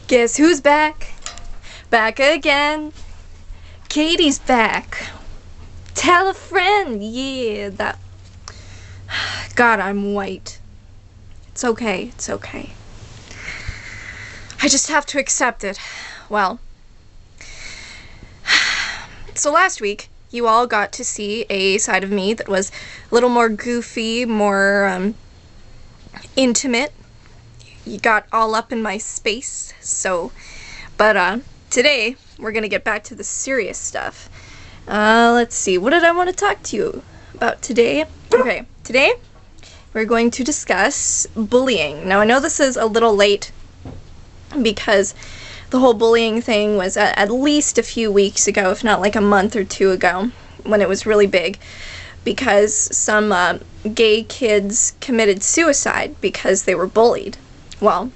Guess who's back? Back again. Katie's back. Tell a friend. Yeah, that. God, I'm white. It's okay. It's okay. I just have to accept it. Well, so last week, you all got to see a side of me that was a little more goofy, more intimate. You got all up in my space, but today we're gonna get back to the serious stuff. Let's see, what did I want to talk to you about today? Okay, today we're going to discuss bullying. Now I know this is a little late because the whole bullying thing was at least a few weeks ago, if not like a month or two ago, when it was really big, because some gay kids committed suicide because they were bullied. Well,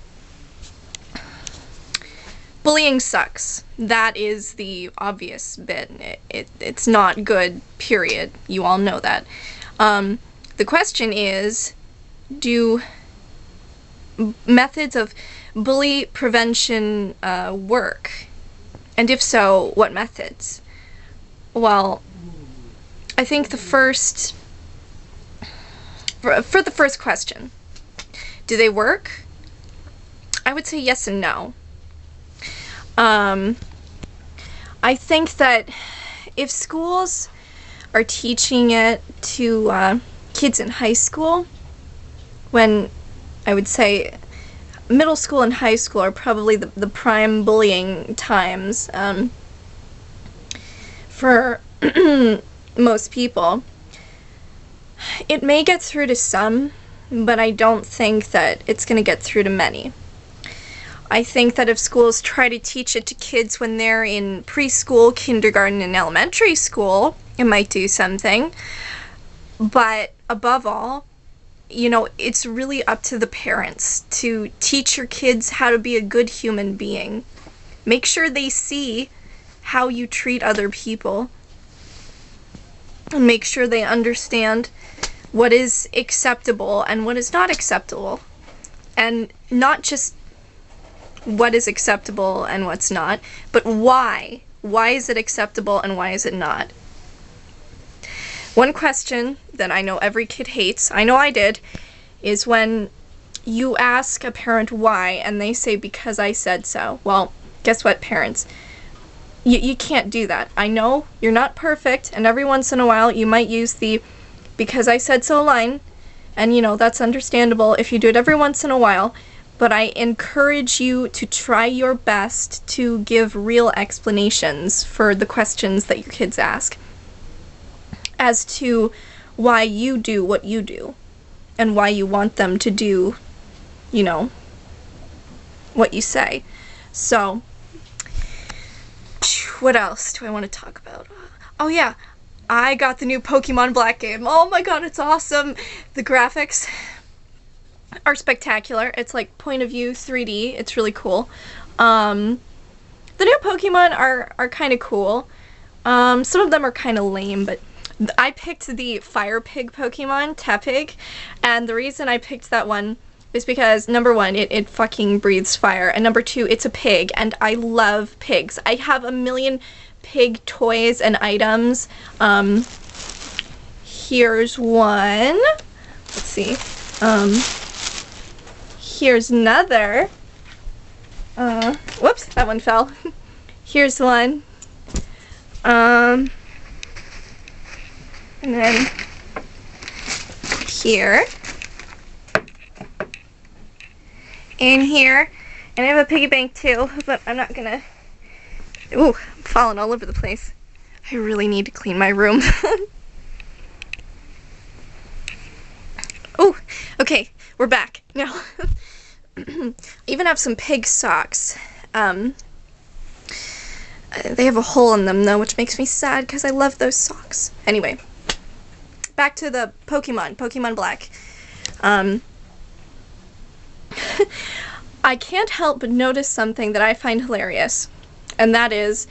bullying sucks. That is the obvious bit. It's not good, period. You all know that. The question is, do methods of bully prevention work? And if so, what methods? Well, I think for the first question, do they work? I would say yes and no. I think that if schools are teaching it to kids in high school, when I would say middle school and high school are probably the prime bullying times for most people, it may get through to some, but I don't think that it's going to get through to many. I think that if schools try to teach it to kids when they're in preschool, kindergarten, and elementary school, it might do something. But above all, you know, it's really up to the parents to teach your kids how to be a good human being. Make sure they see how you treat other people. And make sure they understand what is acceptable and what is not acceptable. And not just what is acceptable and what's not, but why. Why is it acceptable and why is it not? One question that I know every kid hates, I know I did, is when you ask a parent why and they say because I said so. Well, guess what, parents? You can't do that. I know you're not perfect, and every once in a while you might use the because I said so line, and you know, that's understandable if you do it every once in a while, but I encourage you to try your best to give real explanations for the questions that your kids ask as to why you do what you do and why you want them to do, you know, what you say. So, what else do I want to talk about? Oh yeah, I got the new Pokemon Black game. Oh my god, it's awesome! The graphics are spectacular. It's like point of view 3D. It's really cool. The new Pokemon are kind of cool. Some of them are kind of lame, but I picked the Fire Pig Pokemon, Tepig, and the reason I picked that one is because, number one, it fucking breathes fire, and number two, it's a pig, and I love pigs. I have a million pig toys and items. Here's one. Let's see. Here's another. Whoops, that one fell. Here's one. And then here. And here. And I have a piggy bank too, but I'm not gonna... Ooh, I'm falling all over the place. I really need to clean my room. Ooh, okay, we're back. Now, I even have some pig socks. They have a hole in them though, which makes me sad because I love those socks. Anyway, back to the Pokemon Black. I can't help but notice something that I find hilarious, and that is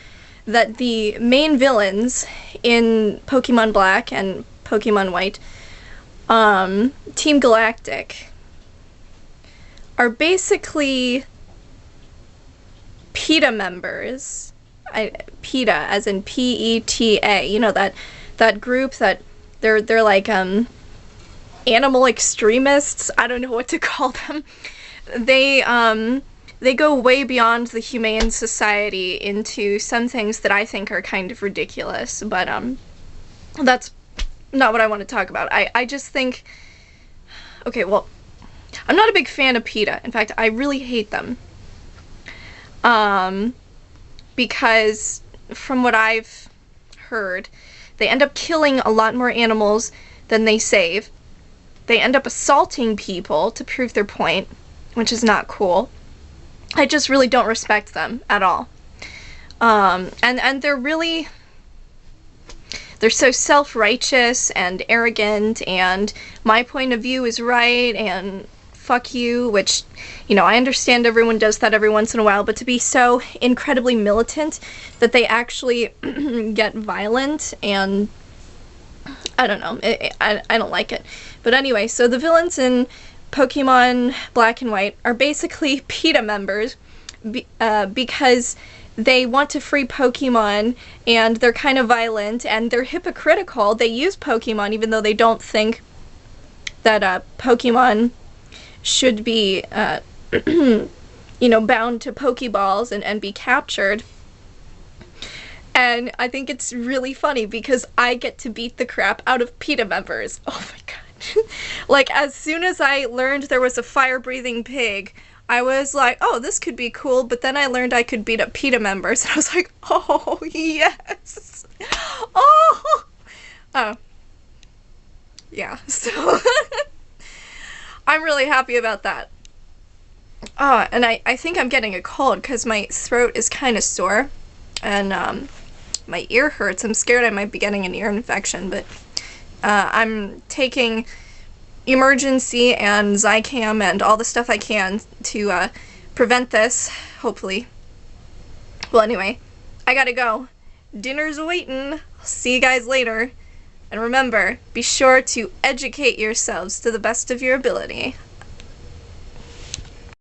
that the main villains in Pokemon Black and Pokemon White, Team Galactic, are basically PETA members, PETA as in PETA, you know, that group that they're like animal extremists. I don't know what to call them. They go way beyond the Humane Society into some things that I think are kind of ridiculous, but that's not what I want to talk about. I just think, okay, well, I'm not a big fan of PETA. In fact, I really hate them. Because from what I've heard, they end up killing a lot more animals than they save. They end up assaulting people to prove their point, which is not cool. I just really don't respect them at all. And they're so self-righteous and arrogant, and my point of view is right, and fuck you, which, you know, I understand everyone does that every once in a while, but to be so incredibly militant that they actually get violent, and I don't know, I don't like it. But anyway, so the villains in Pokemon Black and White are basically PETA members because they want to free Pokemon, and they're kind of violent, and they're hypocritical. They use Pokemon even though they don't think that Pokemon should be, you know, bound to Pokeballs and be captured. And I think it's really funny because I get to beat the crap out of PETA members. Oh my god. Like, as soon as I learned there was a fire-breathing pig, I was like, oh, this could be cool, but then I learned I could beat up PETA members, and I was like, oh, yes! Oh! Oh. Yeah, so... I'm really happy about that. And I think I'm getting a cold, because my throat is kind of sore, and, my ear hurts. I'm scared I might be getting an ear infection, but, I'm taking emergency and Zicam and all the stuff I can to prevent this, hopefully. Well, anyway, I gotta go. Dinner's waiting. I'll see you guys later. And remember, be sure to educate yourselves to the best of your ability.